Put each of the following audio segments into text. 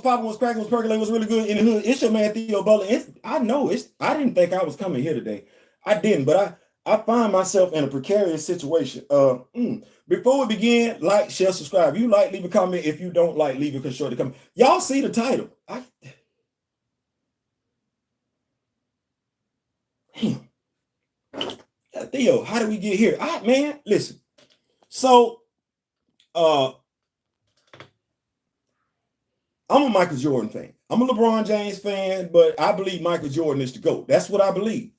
popping, what's cracking, what's percolating, what's really good in the hood. It's your man Theo Butler. I know it's. I didn't think I was coming here today. I didn't, but I find myself in a precarious situation. Before we begin, like, share, subscribe. If you like, leave a comment. If you don't like, leave a constructive comment. Y'all see the title? Damn. Theo, how did we get here? Man, listen. So, I'm a Michael Jordan fan. I'm a LeBron James fan, but I believe Michael Jordan is the GOAT. That's what I believe.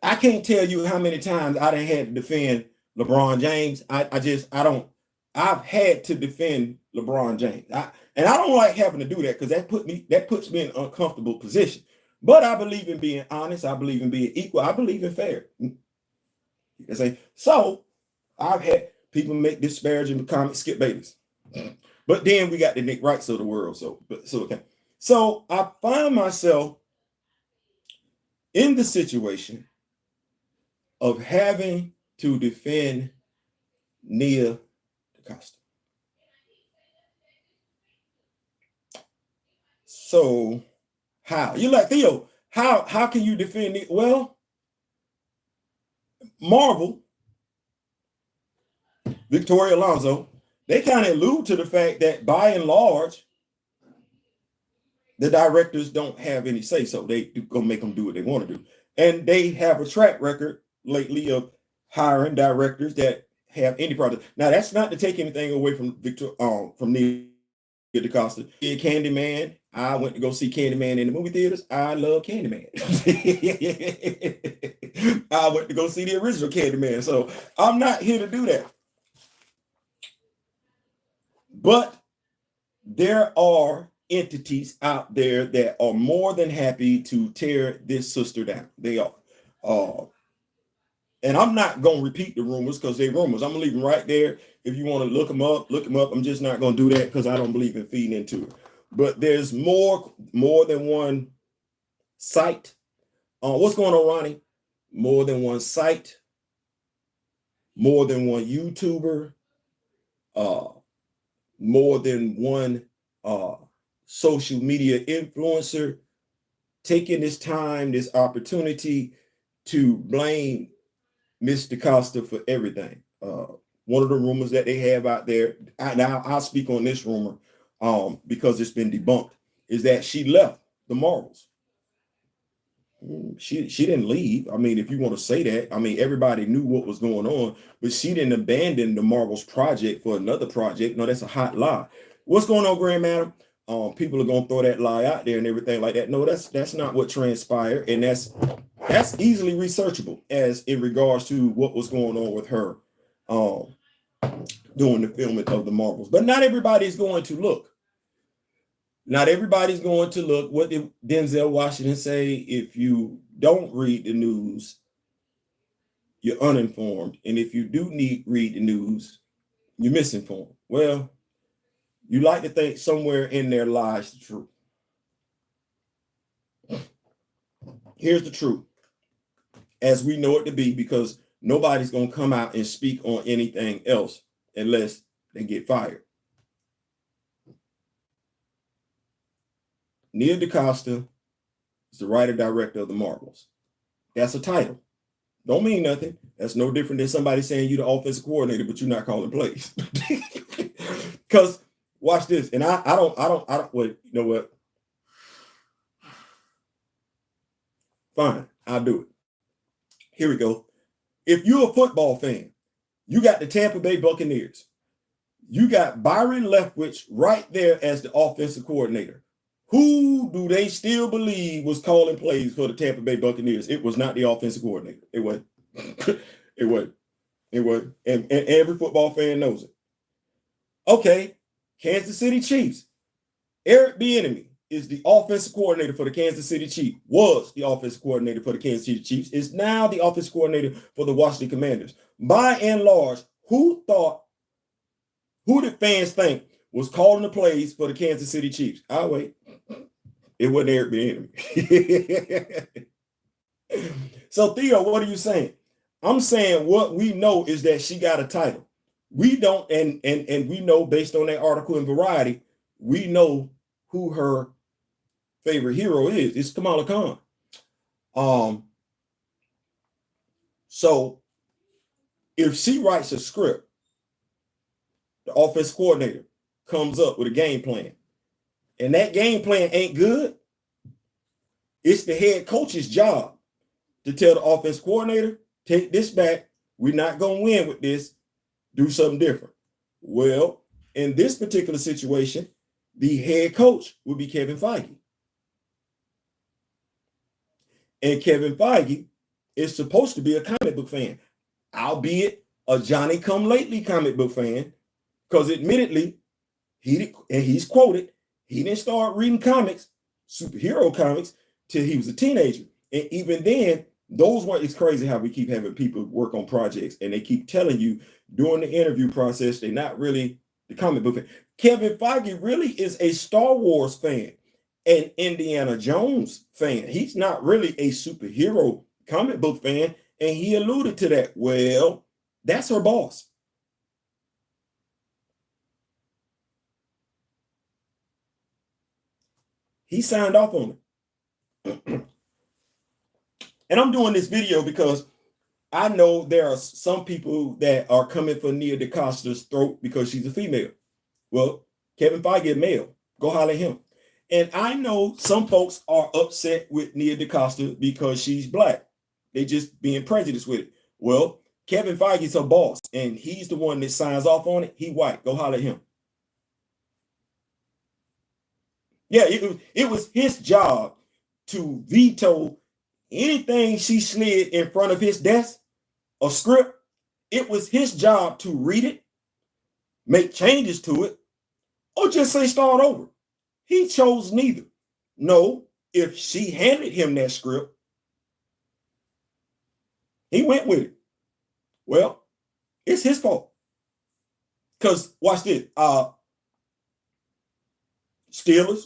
I can't tell you how many times I done had to defend LeBron James. I've had to defend LeBron James. I don't like having to do that because that puts me in an uncomfortable position. But I believe in being honest. I believe in being equal. I believe in fair. So I've had people make disparaging comments, Skip Bayless. But then we got the Nick Wrights of the world. So I find myself in the situation of having to defend Nia Dacosta. So how? You're like, Theo, how can you defend Nia? Well, Marvel, Victoria Alonso, they kind of allude to the fact that by and large, the directors don't have any say, so they gonna make them do what they want to do. And they have a track record lately of hiring directors that have any project. Now, that's not to take anything away from Nia Dacosta. Candyman. I went to go see Candyman in the movie theaters. I love Candyman. I went to go see the original Candyman. So I'm not here to do that. But there are entities out there that are more than happy to tear this sister down. They are. And I'm not going to repeat the rumors because they're rumors. I'm going to leave them right there. If you want to look them up, look them up. I'm just not going to do that because I don't believe in feeding into it. But there's more than one site. What's going on, Ronnie? More than one site. More than one YouTuber. More than one social media influencer taking this time, this opportunity to blame Miss Dacosta for everything. One of the rumors that they have out there, I'll speak on this rumor because it's been debunked, is that she left the Marvels. She didn't leave. I mean, if you want to say that, I mean, everybody knew what was going on, but she didn't abandon the Marvels project for another project. No, that's a hot lie. What's going on, Grand Madam? People are gonna throw that lie out there and everything like that. No, that's not what transpired, and that's easily researchable as in regards to what was going on with her during the filming of the Marvels. But not everybody's going to look. Not everybody's going to look. What did Denzel Washington say? If you don't read the news, you're uninformed. And if you do read the news, you're misinformed. Well, you like to think somewhere in there lies the truth. Here's the truth, as we know it to be, because nobody's going to come out and speak on anything else unless they get fired. Nia Dacosta is the writer-director of the Marvels. That's a title. Don't mean nothing. That's no different than somebody saying you're the offensive coordinator, but you're not calling plays. Because watch this, and I don't. Wait, you know what? Fine, I'll do it. Here we go. If you're a football fan, you got the Tampa Bay Buccaneers. You got Byron Leftwich right there as the offensive coordinator. Who do they still believe was calling plays for the Tampa Bay Buccaneers? It was not the offensive coordinator. It wasn't. It wasn't. It wasn't. And every football fan knows it. Okay, Kansas City Chiefs. Eric Bieniemy is the offensive coordinator for the Kansas City Chiefs. Was the offensive coordinator for the Kansas City Chiefs. Is now the offensive coordinator for the Washington Commanders. By and large, who did fans think was calling the plays for the Kansas City Chiefs? I'll wait. It wasn't Eric Bieniemy. So, Theo, what are you saying? I'm saying what we know is that she got a title. We don't, and we know based on that article in Variety, we know who her favorite hero is. It's Kamala Khan. So if she writes a script, the offense coordinator comes up with a game plan, and that game plan ain't good, it's the head coach's job to tell the offense coordinator, take this back. We're not going to win with this. Do something different. Well, in this particular situation, the head coach would be Kevin Feige. And Kevin Feige is supposed to be a comic book fan, albeit a Johnny-come-lately comic book fan, because admittedly, he's quoted, he didn't start reading comics, superhero comics, till he was a teenager. And even then, it's crazy how we keep having people work on projects and they keep telling you during the interview process, they're not really the comic book fan. Kevin Feige really is a Star Wars fan, an Indiana Jones fan. He's not really a superhero comic book fan. And he alluded to that. Well, that's her boss. He signed off on it. And I'm doing this video because I know there are some people that are coming for Nia Dacosta's throat because she's a female. Well, Kevin Feige is male. Go holler at him. And I know some folks are upset with Nia Dacosta because she's black. They just being prejudiced with it. Well, Kevin Feige's her boss, and he's the one that signs off on it. He white. Go holler at him. Yeah, it was his job to veto anything she slid in front of his desk, a script. It was his job to read it, make changes to it, or just say start over. He chose neither. No, if she handed him that script, he went with it. Well, it's his fault. Because watch this.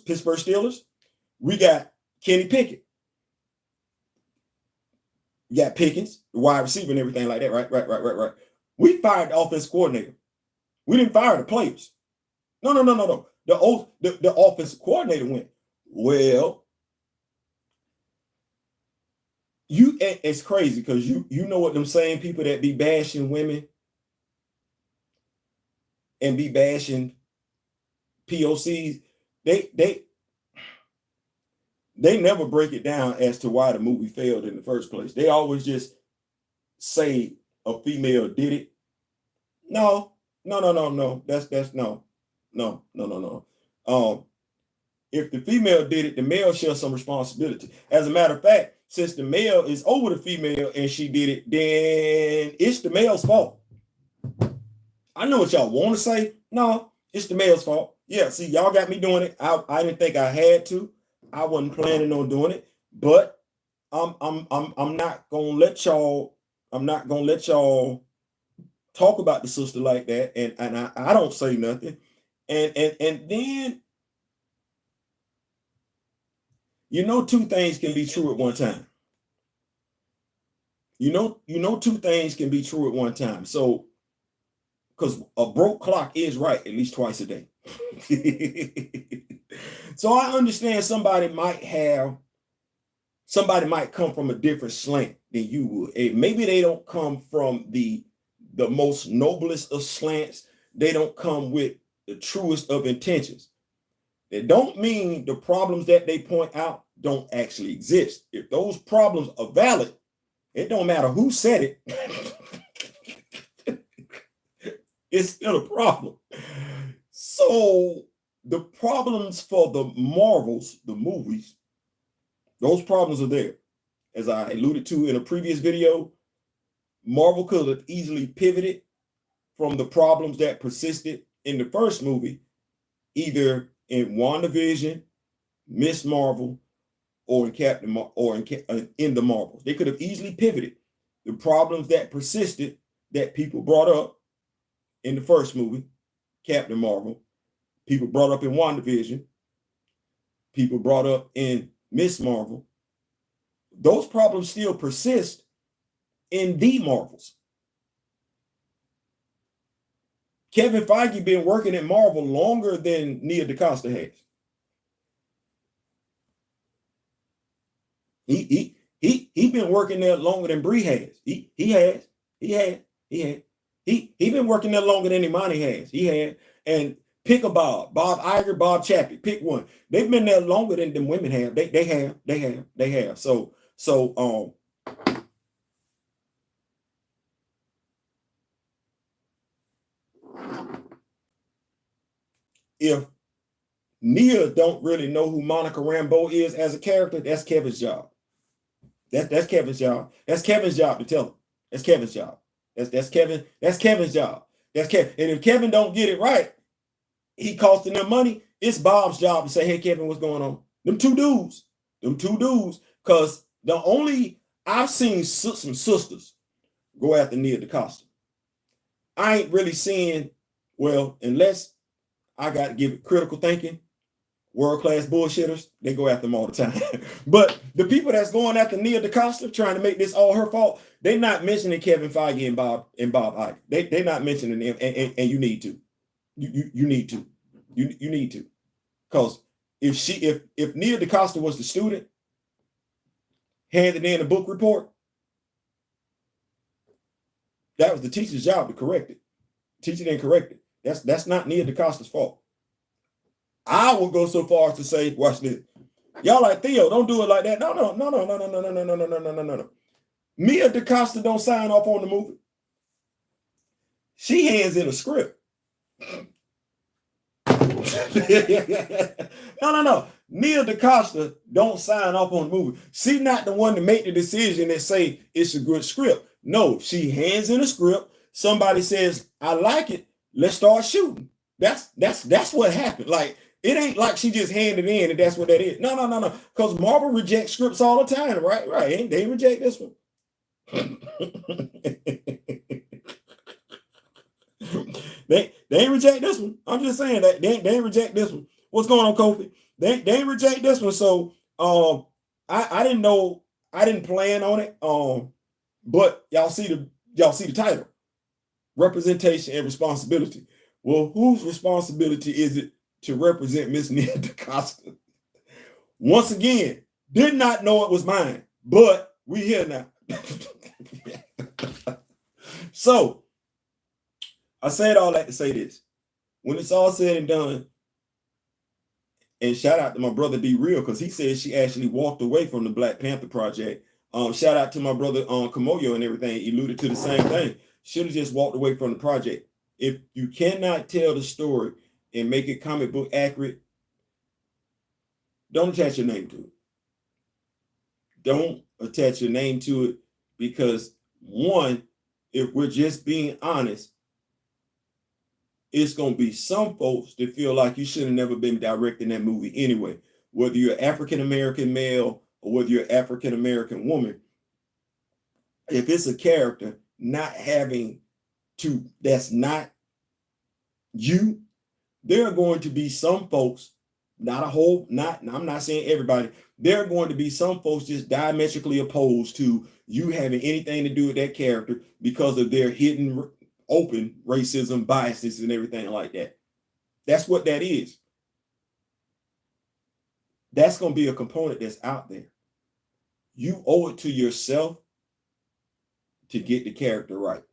Pittsburgh Steelers, we got Kenny Pickett. We got Pickens, the wide receiver and everything like that, right. We fired the offense coordinator. We didn't fire the players. No. The offensive coordinator went, well, it's crazy because you know what them same people that be bashing women and be bashing POCs, they never break it down as to why the movie failed in the first place. They always just say a female did it. No. That's no. If the female did it, the male shares some responsibility. As a matter of fact, since the male is over the female and she did it, then it's the male's fault. I know what y'all want to say. No, it's the male's fault. Yeah, see, y'all got me doing it. I didn't think I had to. I wasn't planning on doing it, but I'm not gonna let y'all. I'm not gonna let y'all talk about the sister like that, and I don't say nothing, and then two things can be true at one time. Two things can be true at one time. So, because a broke clock is right at least twice a day. So I understand somebody might come from a different slant than you would. And maybe they don't come from the most noblest of slants. They don't come with the truest of intentions. It don't mean the problems that they point out don't actually exist. If those problems are valid, it don't matter who said it. It's still a problem. So the problems for the Marvels, the movies, those problems are there. As I alluded to in a previous video, Marvel could have easily pivoted from the problems that persisted in the first movie, either in WandaVision, Miss Marvel, or in in the Marvels. They could have easily pivoted the problems that persisted that people brought up in the first movie, Captain Marvel, people brought up in WandaVision, people brought up in Miss Marvel. Those problems still persist in the Marvels. Kevin Feige been working at Marvel longer than Nia DaCosta has. He been working there longer than Brie has. He been working there longer than Imani has. He had. And pick a Bob Iger, Bob Chapek, pick one. They've been there longer than them women have. They have. So if Nia don't really know who Monica Rambeau is as a character, that's Kevin's job. That's Kevin's job. That's Kevin's job to tell him. That's Kevin's job. That's Kevin's job. That's Kevin. And if Kevin don't get it right, he costing them money. It's Bob's job to say, "Hey, Kevin, what's going on?" Them two dudes. Because I've seen some sisters go after Nia DaCosta. I ain't really seeing, well, unless I got to give it critical thinking, world-class bullshitters, they go after them all the time. But the people that's going after Nia DaCosta, trying to make this all her fault, they're not mentioning Kevin Feige and Bob Iger. They're not mentioning them, and you need to. You need to. You need to. Because if Nia DaCosta was the student, handed in a book report, that was the teacher's job to correct it. Teacher didn't correct it. That's not Nia DaCosta's fault. I will go so far as to say, watch this. Y'all like, Theo, don't do it like that. No. Nia DaCosta don't sign off on the movie. She hands in a script. No. Nia DaCosta don't sign off on the movie. She's not the one to make the decision and say it's a good script. No, she hands in a script. Somebody says, "I like it. Let's start shooting." That's what happened. Like, it ain't like she just handed in and that's what that is. No. Because Marvel rejects scripts all the time, right? They reject this one. They ain't reject this one. I'm just saying that they ain't reject this one. What's going on, Kofi? They ain't reject this one. So I didn't know, I didn't plan on it. But y'all see the title. Representation and responsibility. Well, whose responsibility is it to represent Miss Nia DaCosta? Once again, did not know it was mine, but we here now. So I said all that to say this. When it's all said and done, and shout out to my brother D Real, because he said she actually walked away from the Black Panther project. Shout out to my brother Kamoyo and everything. He alluded to the same thing. Should have just walked away from the project. If you cannot tell the story and make it comic book accurate, don't attach your name to it. Don't attach your name to it, because one, if we're just being honest, it's going to be some folks that feel like you should have never been directing that movie anyway, whether you're African-American male or whether you're African-American woman. If it's a character not having to, that's not you, there are going to be some folks, I'm not saying everybody, there are going to be some folks just diametrically opposed to you having anything to do with that character because of their hidden open racism, biases, and everything like that. That's what that is. That's going to be a component that's out there. You owe it to yourself to get the character right.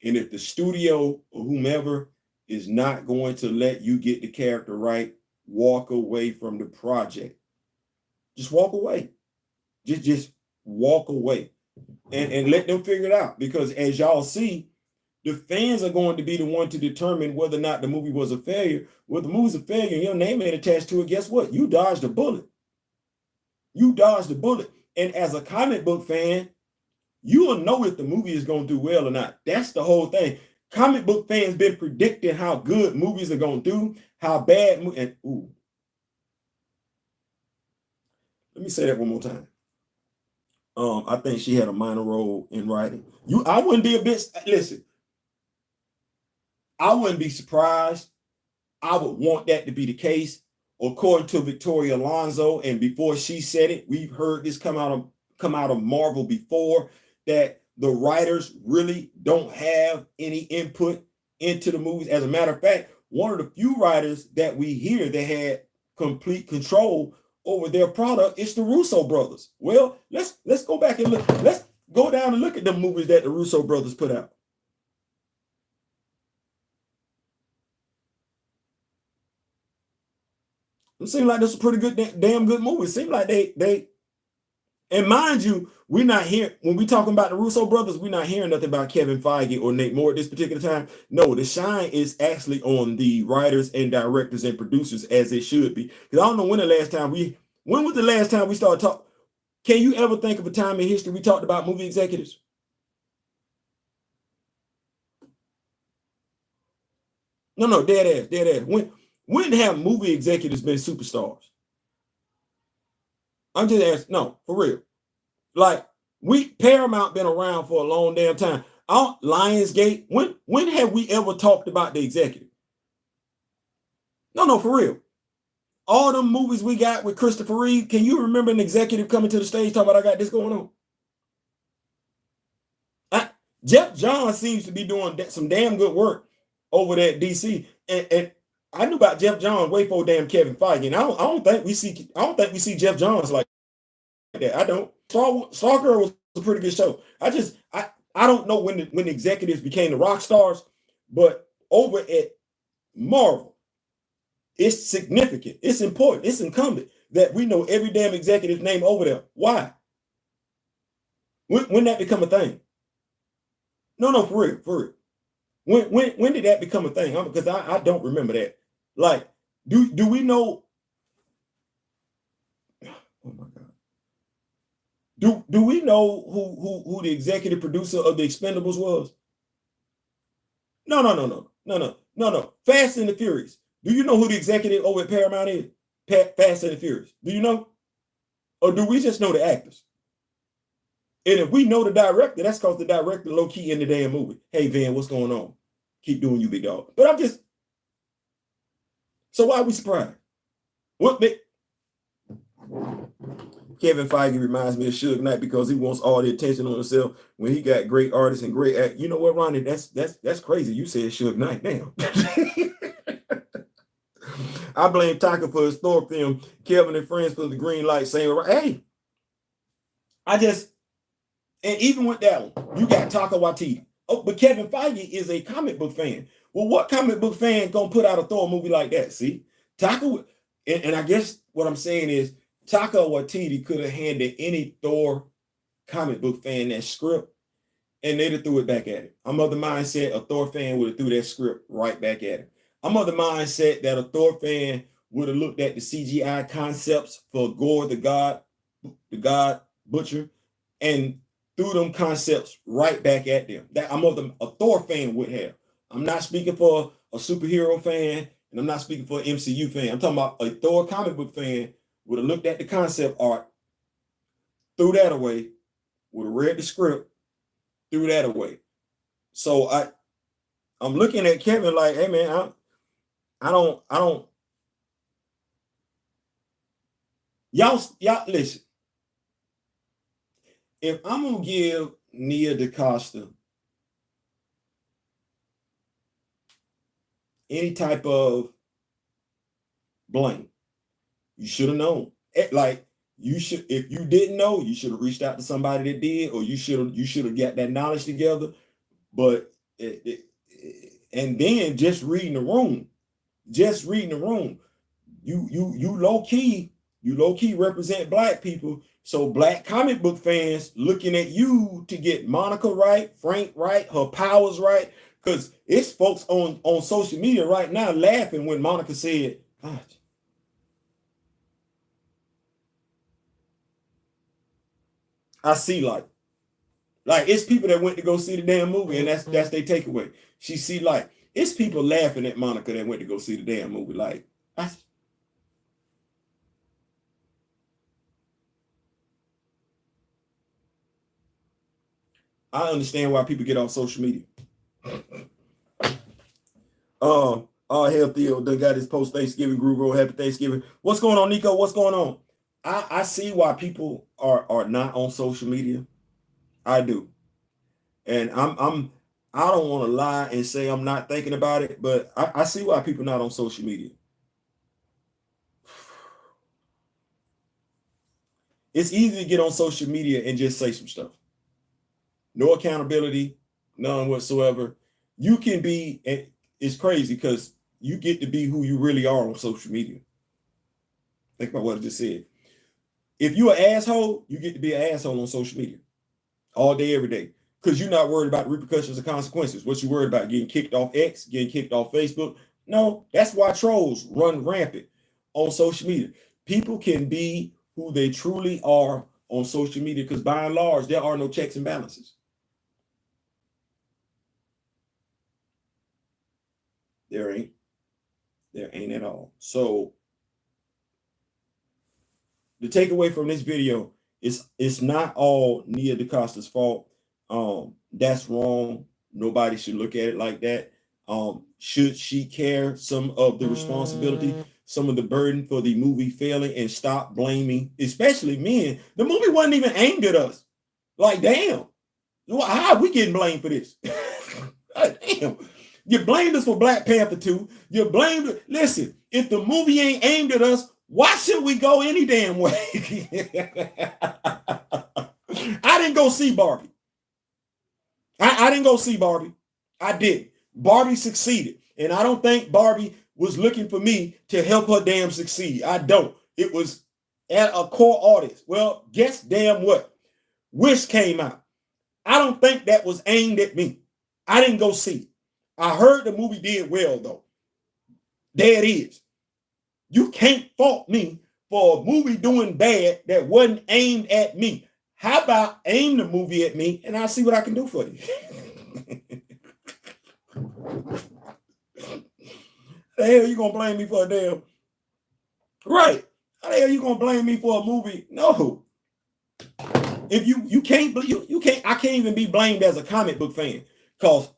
And if the studio or whomever is not going to let you get the character right, walk away from the project. Just walk away. Just walk away and let them figure it out. Because as y'all see, the fans are going to be the one to determine whether or not the movie was a failure. Well, the movie's a failure and your name ain't attached to it. Guess what? You dodged a bullet. You dodged a bullet. And as a comic book fan, you will know if the movie is going to do well or not. That's the whole thing. Comic book fans been predicting how good movies are going to do, how bad. Let me say that one more time. I think she had a minor role in writing. I wouldn't be a bit. Listen, I wouldn't be surprised. I would want that to be the case. According to Victoria Alonso, and before she said it, we've heard this come out of Marvel before, that the writers really don't have any input into the movies. As a matter of fact, one of the few writers that we hear that had complete control over their product is the Russo brothers. Well, let's go back and look. Let's go down and look at the movies that the Russo brothers put out. It seemed like this was a pretty good, damn good movie. It seemed like they, and mind you, we're not here when we talking about the Russo brothers. We're not hearing nothing about Kevin Feige or Nate Moore at this particular time. No, the shine is actually on the writers and directors and producers, as it should be. Because I don't know when was the last time we started talking? Can you ever think of a time in history we talked about movie executives? No, dead ass. When have movie executives been superstars? I'm just asking. No, for real. Like Paramount been around for a long damn time. Lionsgate. When have we ever talked about the executive? No, for real. All them movies we got with Christopher Reeve. Can you remember an executive coming to the stage talking about I got this going on? Jeff Johns seems to be doing some damn good work over there at DC, and I knew about Jeff Johns way before damn Kevin Feige, and I don't think we see Jeff Johns like that. I don't. Stargirl was a pretty good show. I don't know when the executives became the rock stars, but over at Marvel, it's significant. It's important. It's incumbent that we know every damn executive's name over there. Why? When that become a thing? No, for real. When did that become a thing? Because I don't remember that. Like, do we know? Oh my God. Do we know who the executive producer of the Expendables was? No. Fast and the Furious. Do you know who the executive over at Paramount is? Fast and the Furious. Do you know? Or do we just know the actors? And if we know the director, that's because the director low key in the damn movie. Hey Van, what's going on? Keep doing you, big dog. But I'm just. So why are we surprised? What make Kevin Feige reminds me of Suge Knight because he wants all the attention on himself when he got great artists and great act. You know what, Ronnie? That's crazy. You said Suge Knight. Damn. I blame Taka for his Thor film. Kevin and friends for the green light saying, hey, and even with that one, you got Taka Waititi. Oh, but Kevin Feige is a comic book fan. Well, what comic book fan gonna put out a Thor movie like that? See, Taka, and I guess what I'm saying is Taka Waititi could have handed any Thor comic book fan that script, and they'd have threw it back at him. I'm of the mindset a Thor fan would have threw that script right back at him. I'm of the mindset that a Thor fan would have looked at the CGI concepts for Gore the God Butcher, and threw them concepts right back at them. That a Thor fan would have. I'm not speaking for a superhero fan, and I'm not speaking for an MCU fan. I'm talking about a Thor comic book fan would have looked at the concept art, threw that away, would have read the script, threw that away. So I'm looking at Kevin like, hey man, I don't. Y'all listen. If I'm gonna give Nia Dacosta any type of blame, you should have known. Like you should, if you didn't know, you should have reached out to somebody that did, or you should have got that knowledge together. But and then just reading the room, you low key represent Black people. So Black comic book fans looking at you to get Monica right, Frank right, her powers right, because it's folks on social media right now laughing when Monica said, God. I see like it's people that went to go see the damn movie, and that's their takeaway. She see like it's people laughing at Monica that went to go see the damn movie. Like I understand why people get off social media. Hell Theo done got his post Thanksgiving groove roll. Happy Thanksgiving. What's going on, Nico? What's going on? I see why people are not on social media. I do. And I'm I don't want to lie and say I'm not thinking about it, but I see why people not on social media. It's easy to get on social media and just say some stuff. No accountability, none whatsoever. You can be, it's crazy because you get to be who you really are on social media. Think about what I just said. If you're an asshole, you get to be an asshole on social media all day, every day. Because you're not worried about repercussions or consequences. What you worried about? Getting kicked off X, getting kicked off Facebook? No, that's why trolls run rampant on social media. People can be who they truly are on social media because by and large, there are no checks and balances. There ain't. There ain't at all. So the takeaway from this video is it's not all Nia Dacosta's fault. That's wrong. Nobody should look at it like that. Should she carry some of the responsibility, some of the burden for the movie failing and stop blaming, especially men? The movie wasn't even aimed at us. Like, damn, how are we getting blamed for this? Damn. You blamed us for Black Panther 2. You blamed, listen, if the movie ain't aimed at us, why should we go any damn way? I didn't go see Barbie. I didn't go see Barbie. I didn't. Barbie succeeded. And I don't think Barbie was looking for me to help her damn succeed. I don't. It was at a core audience. Well, guess damn what? Wish came out. I don't think that was aimed at me. I didn't go see it. I heard the movie did well, though. There it is. You can't fault me for a movie doing bad that wasn't aimed at me. How about aim the movie at me and I'll see what I can do for you? The hell you gonna blame me for a damn? Right. How the hell you gonna blame me for a movie? No. If you can't, I can't even be blamed as a comic book fan because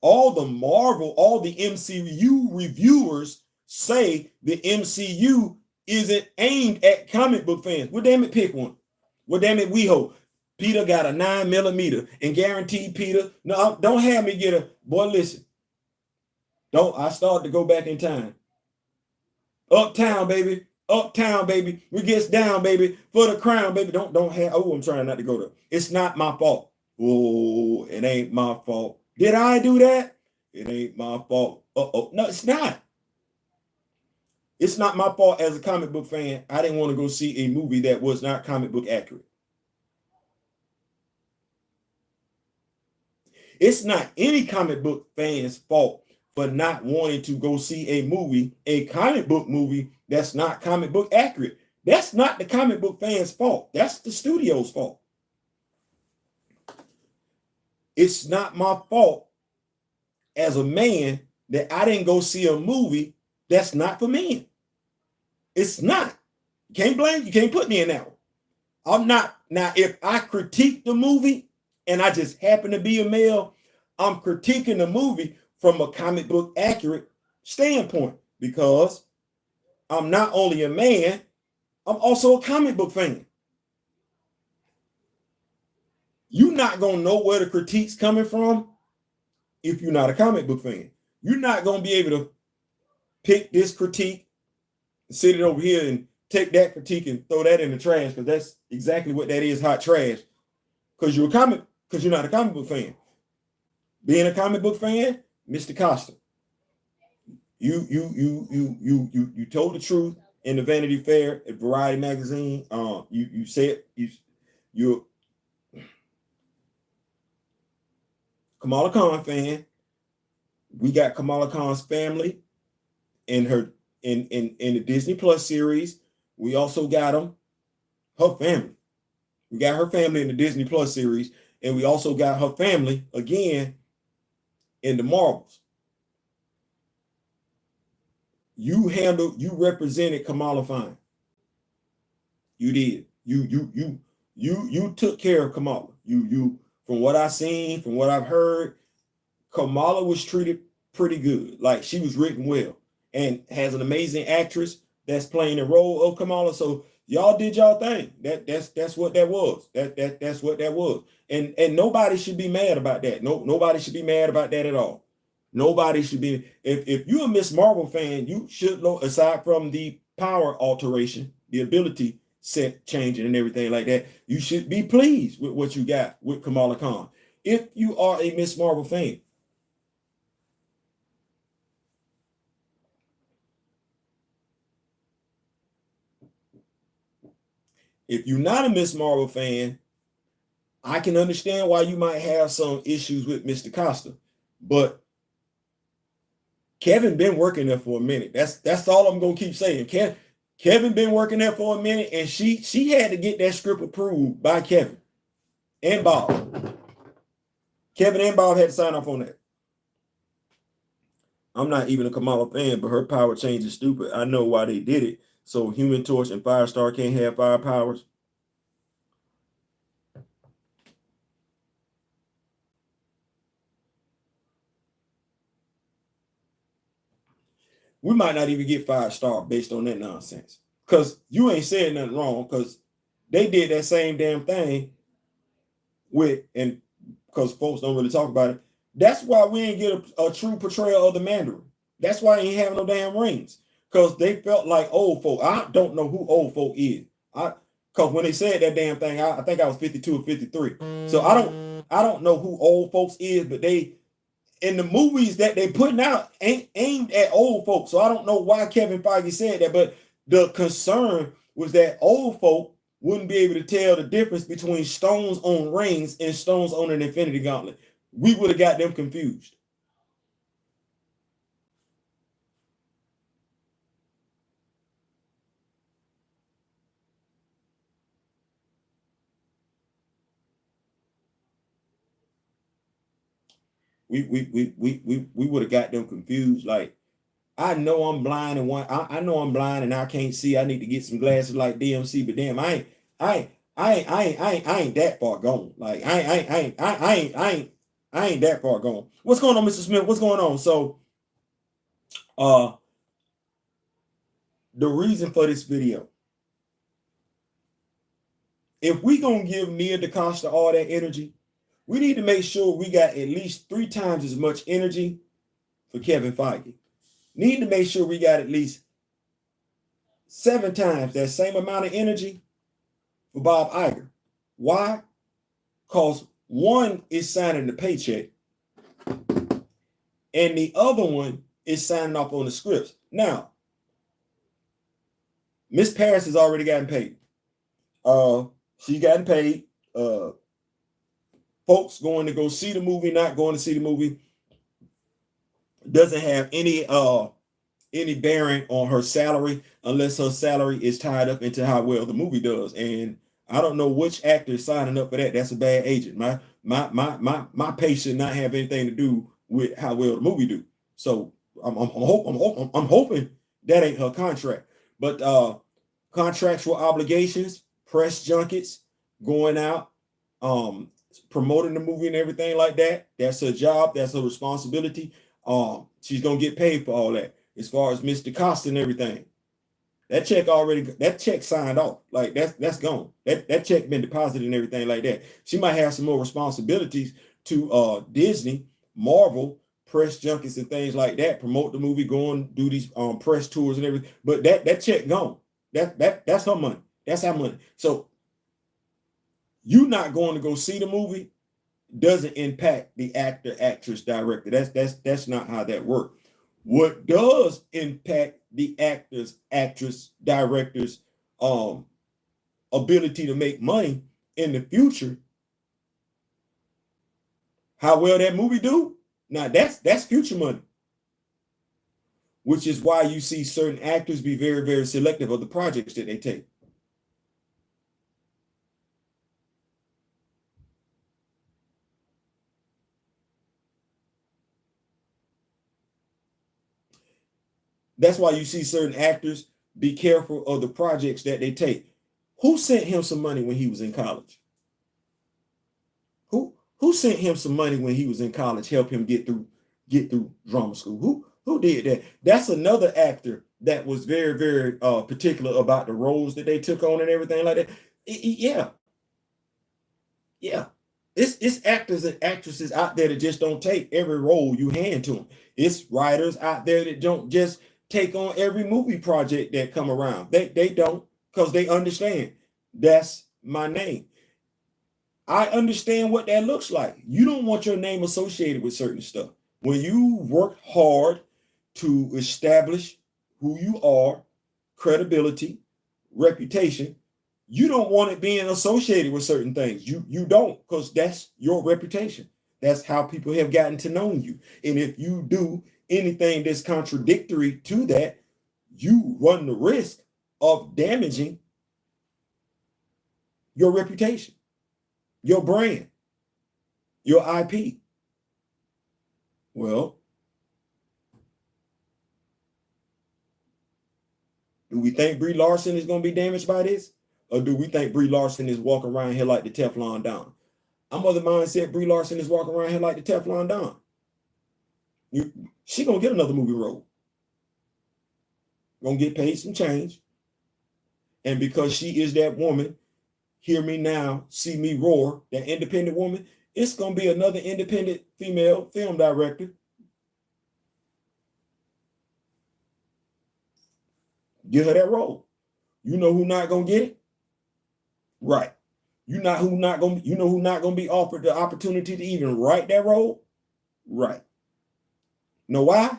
all the Marvel, all the MCU reviewers say the MCU isn't aimed at comic book fans. Well, damn it, pick one. Well, damn it, we hope. Peter got a 9mm and guaranteed Peter. No, don't have me get a, boy, listen. Don't, I started to go back in time. Uptown, baby. Uptown, baby. We gets down, baby. For the crown, baby. Don't have, oh, I'm trying not to go there. It's not my fault. Oh, it ain't my fault. Did I do that? It ain't my fault. Uh-oh. No, it's not. It's not my fault as a comic book fan. I didn't want to go see a movie that was not comic book accurate. It's not any comic book fan's fault for not wanting to go see a movie, a comic book movie that's not comic book accurate. That's not the comic book fan's fault. That's the studio's fault. It's not my fault as a man that I didn't go see a movie that's not for men. It's not. You can't blame, you can't put me in that one. I'm not. Now, if I critique the movie and I just happen to be a male, I'm critiquing the movie from a comic book accurate standpoint because I'm not only a man, I'm also a comic book fan. You're not going to know where the critique's coming from if you're not a comic book fan. You're not going to be able to pick this critique, sit it over here and take that critique and throw that in the trash because that's exactly what that is, hot trash. Because you're not a comic book fan. Being a comic book fan, Mr. Costa, you told the truth in the Vanity Fair at Variety magazine. You said you're Kamala Khan fan. We got Kamala Khan's family in the Disney Plus series. We also got her family. We got her family in the Disney Plus series, and we also got her family again in the Marvels. You represented Kamala fine. You did. You took care of Kamala. You from what I've seen, from what I've heard, Kamala was treated pretty good. Like she was written well and has an amazing actress that's playing the role of Kamala. So Y'all did y'all thing. That's what that was. That's what that was. And nobody should be mad about that. Nobody should be mad about that at all. Nobody should be. If you're a Miss Marvel fan, you should know, aside from the power alteration, the ability set changing and everything like that, you should be pleased with what you got with Kamala Khan. If you are a Miss Marvel fan. If you're not a Miss Marvel fan, I can understand why you might have some issues with Mr. Dacosta, but Kevin been working there for a minute. That's all I'm gonna keep saying. Kevin been working there for a minute, and she had to get that script approved by Kevin and Bob. Kevin and Bob had to sign off on that. I'm not even a Kamala fan, but her power change is stupid. I know why they did it. So Human Torch and Firestar can't have fire powers. We might not even get Firestar based on that nonsense. Because you ain't saying nothing wrong, because they did that same damn thing with, and because folks don't really talk about it, that's why we ain't get a true portrayal of the Mandarin. That's why he ain't having no damn rings. Because they felt like old folk. I don't know who old folk is. Because when they said that damn thing, I think I was 52 or 53. So I don't know who old folks is, but they, in the movies that they putting out, ain't aimed at old folks. So I don't know why Kevin Feige said that, but the concern was that old folk wouldn't be able to tell the difference between stones on rings and stones on an Infinity Gauntlet. We would have got them confused. We would have got them confused. Like, I know I'm blind and I know I'm blind and I can't see. I need to get some glasses like DMC, but damn, I ain't that far gone. Like I ain't that far gone. What's going on, Mr. Smith? What's going on? So the reason for this video, if we gonna give Nia DaCosta all that energy, we need to make sure we got at least 3 times as much energy for Kevin Feige. Need to make sure we got at least 7 times that same amount of energy for Bob Iger. Why? Because one is signing the paycheck and the other one is signing off on the scripts. Now, Miss Paris has already gotten paid. She gotten paid. Folks going to go see the movie, not going to see the movie, doesn't have any bearing on her salary unless her salary is tied up into how well the movie does. And I don't know which actor is signing up for that. That's a bad agent. My pay should not have anything to do with how well the movie do. So I'm hoping that ain't her contract. But contractual obligations, press junkets, going out, promoting the movie and everything like that. That's her job. That's her responsibility. She's gonna get paid for all that. As far as Mr. Dacosta and everything, that check signed off. Like that's gone. That check been deposited and everything like that. She might have some more responsibilities to Disney, Marvel, press junkets and things like that. Promote the movie, go and do these press tours and everything. But that check gone. That's her money. That's our money. So you not going to go see the movie doesn't impact the actor, actress, director. That's not how that works. What does impact the actors, actress, directors, ability to make money in the future? How well that movie do? Now that's future money. Which is why you see certain actors be very, very selective of the projects that they take. That's why you see certain actors be careful of the projects that they take. Who sent him some money when he was in college? Who sent him some money when he was in college, help him get through drama school? Who did that? That's another actor that was very, very particular about the roles that they took on and everything like that. Yeah. It's actors and actresses out there that just don't take every role you hand to them. It's writers out there that don't just take on every movie project that come around. They don't, because they understand that's my name. I understand what that looks like. You don't want your name associated with certain stuff. When you work hard to establish who you are, credibility, reputation, you don't want it being associated with certain things. You don't, because that's your reputation. That's how people have gotten to know you. And if you do anything that's contradictory to that, you run the risk of damaging your reputation, your brand, your IP. Well, do we think Brie Larson is going to be damaged by this? Or do we think Brie Larson is walking around here like the Teflon Don? I'm of the mindset Brie Larson is walking around here like the Teflon Don. She going to get another movie role. Going to get paid some change. And because she is that woman, hear me now, see me roar, that independent woman, it's going to be another independent female film director. Give her that role. You know who not going to get it? Right. You know who not going to be offered the opportunity to even write that role? Right. Know why?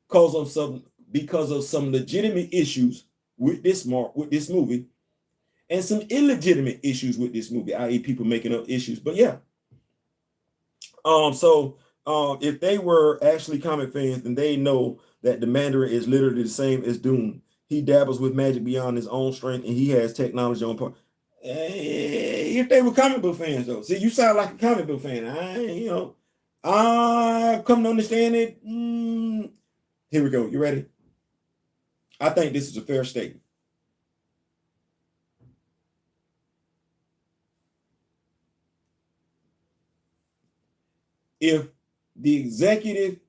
Because of some legitimate issues with this movie, and some illegitimate issues with this movie, i.e., people making up issues. But yeah. If they were actually comic fans, then they know that the Mandarin is literally the same as Doom. He dabbles with magic beyond his own strength, and he has technology on par. If they were comic book fans, though, see, you sound like a comic book fan. I come to understand it. Here we go. You ready? I think this is a fair statement. If the executive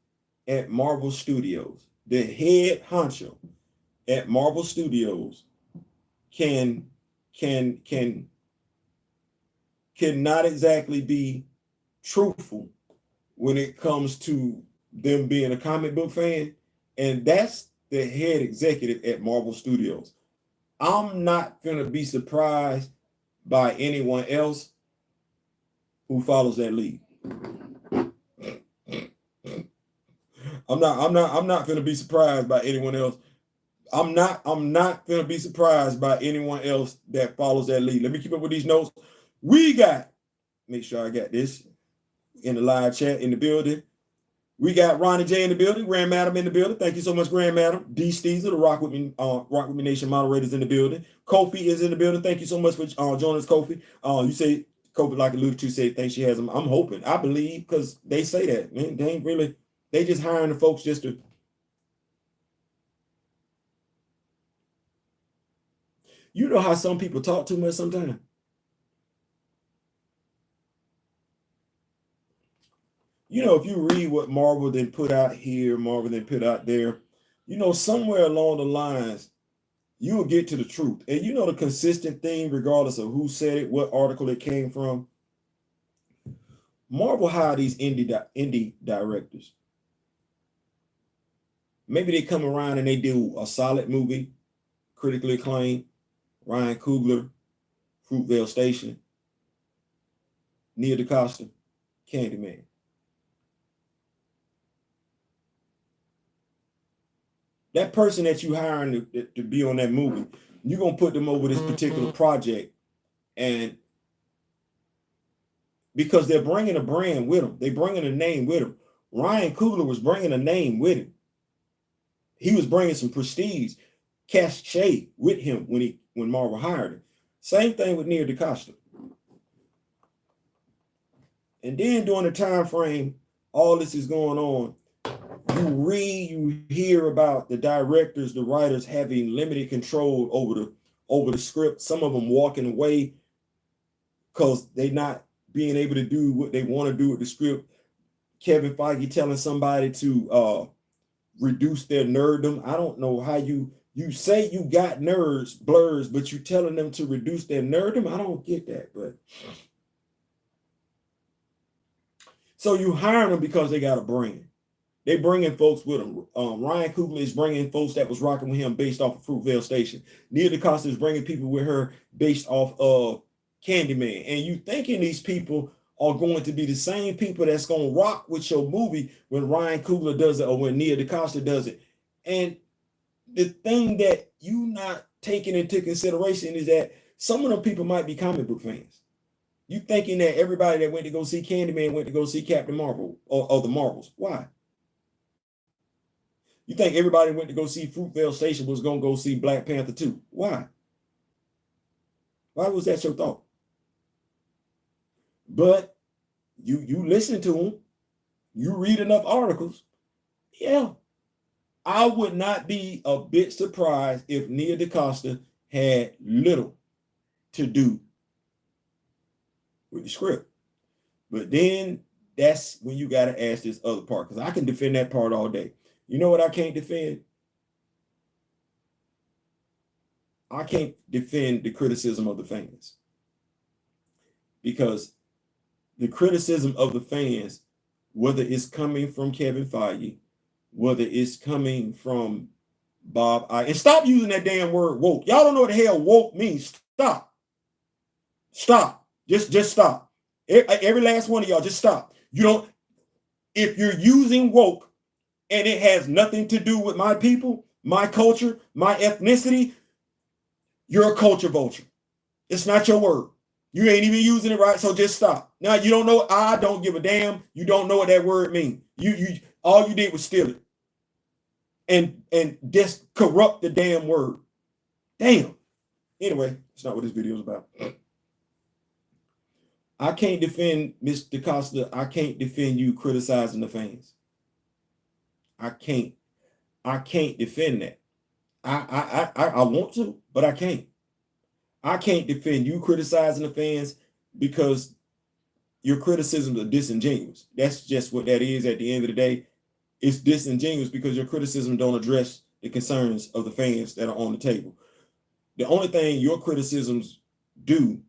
at Marvel Studios, the head honcho at Marvel Studios, cannot exactly be truthful when it comes to them being a comic book fan, and that's the head executive at Marvel Studios, I'm not gonna be surprised by anyone else who follows that lead. I'm not gonna be surprised by anyone else. I'm not gonna be surprised by anyone else that follows that lead. Let me keep up with these notes. Make sure I got this in the live chat in the building. We got Ronnie J in the building, Grand Madam in the building. Thank you so much, Grand Madam. D Steezer, the Rock With Me Nation moderators in the building. Kofi is in the building. Thank you so much for joining us, Kofi. You say Kofi, like alluded to, say thanks she has them. I'm hoping, I believe, because they say that. Man, they ain't really, they just hiring the folks just to. You know how some people talk too much sometimes. You know, if you read what Marvel then put out here, Marvel then put out there, you know, somewhere along the lines, you will get to the truth. And you know the consistent thing, regardless of who said it, what article it came from. Marvel hired these indie directors. Maybe they come around and they do a solid movie, critically acclaimed, Ryan Coogler, Fruitvale Station, Nia DaCosta, Candyman. That person that you hiring to be on that movie, you're going to put them over this particular project, and because they're bringing a brand with them. They're bringing a name with them. Ryan Coogler was bringing a name with him. He was bringing some prestige, cachet with him when Marvel hired him. Same thing with Nia DaCosta. And then during the time frame, all this is going on. You hear about the directors, the writers having limited control over the script. Some of them walking away because they're not being able to do what they want to do with the script. Kevin Feige telling somebody to reduce their nerddom. I don't know how you say you got nerds, blurs, but you telling them to reduce their nerddom. I don't get that, but so you hiring them because they got a brand. They bringing folks with them. Ryan Coogler is bringing folks that was rocking with him based off of Fruitvale Station. Nia DaCosta is bringing people with her based off of Candyman. And you thinking these people are going to be the same people that's going to rock with your movie when Ryan Coogler does it or when Nia DaCosta does it. And the thing that you not taking into consideration is that some of them people might be comic book fans. You thinking that everybody that went to go see Candyman went to go see Captain Marvel or the Marvels. Why? You think everybody went to go see Fruitvale Station was going to go see Black Panther 2. Why? Why was that your thought? But you listen to them. You read enough articles. Yeah. I would not be a bit surprised if Nia DaCosta had little to do with the script. But then that's when you got to ask this other part, because I can defend that part all day. You know what I can't defend? I can't defend the criticism of the fans. Because the criticism of the fans, whether it's coming from Kevin Feige, whether it's coming from Bob Iger, and stop using that damn word woke. Y'all don't know what the hell woke means. Stop. Stop. Just stop. Every last one of y'all, just stop. You don't, if you're using woke and it has nothing to do with my people, my culture, my ethnicity, you're a culture vulture. It's not your word. You ain't even using it right, so just stop. Now, you don't know, I don't give a damn. You don't know what that word means. You all you did was steal it. And just corrupt the damn word. Damn. Anyway, that's not what this video is about. I can't defend Ms. DaCosta. I can't defend you criticizing the fans. I can't defend that. I want to, but I can't. I can't defend you criticizing the fans because your criticisms are disingenuous. That's just what that is at the end of the day. It's disingenuous because your criticism don't address the concerns of the fans that are on the table. The only thing your criticisms do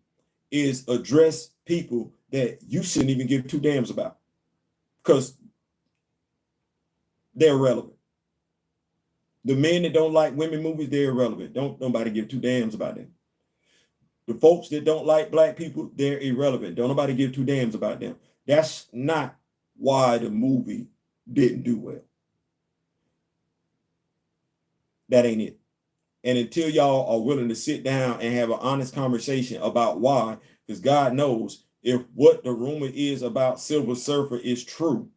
is address people that you shouldn't even give two damns about because they're irrelevant. The men that don't like women movies, they're irrelevant. Don't nobody give two damns about them. The folks that don't like black people, they're irrelevant. Don't nobody give two damns about them. That's not why the movie didn't do well. That ain't it. And until y'all are willing to sit down and have an honest conversation about why, because God knows if what the rumor is about Silver Surfer is true,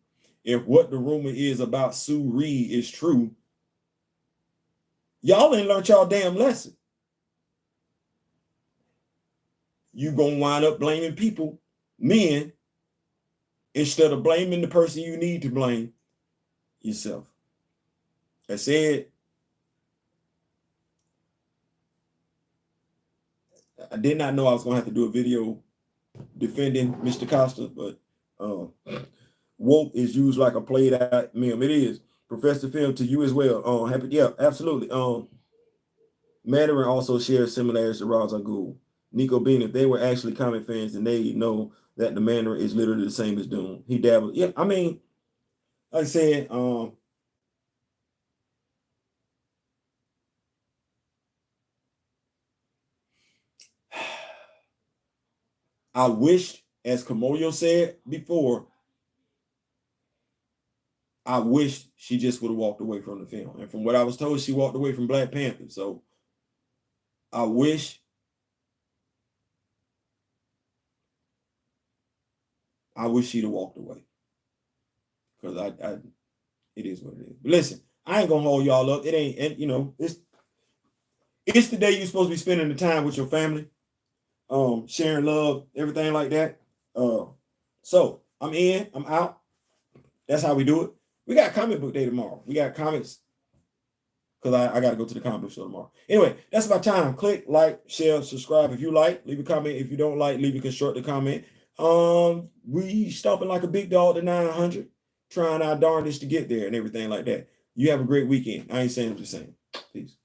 if what the rumor is about Sue Reed is true, y'all ain't learned y'all damn lesson. You gonna wind up blaming people, men, instead of blaming the person you need to blame, yourself. I said, I did not know I was gonna have to do a video defending Mr. Costa, but woke is used like a played out meme. It is. Professor Film to you as well. Happy, yeah, absolutely. Mandarin also shares similarities to Ra's al Ghul. Nico Bean, if they were actually comic fans, then they know that the Mandarin is literally the same as Doom. He dabbled. Yeah, I mean, like I said, I wish, as Kamoyo said before, I wish she just would have walked away from the film. And from what I was told, she walked away from Black Panther. So I wish she'd have walked away. Because it is what it is. But listen, I ain't gonna hold y'all up. It ain't, and you know, it's the day you're supposed to be spending the time with your family, sharing love, everything like that. So I'm in, I'm out. That's how we do it. We got comic book day tomorrow. We got comics because I got to go to the comic book store tomorrow. Anyway, that's my time. Click, like, share, subscribe if you like. Leave a comment if you don't like. Leave a constructive comment. We stomping like a big dog to 900. trying our darndest to get there and everything like that. You have a great weekend. I ain't saying, I'm just saying. Peace.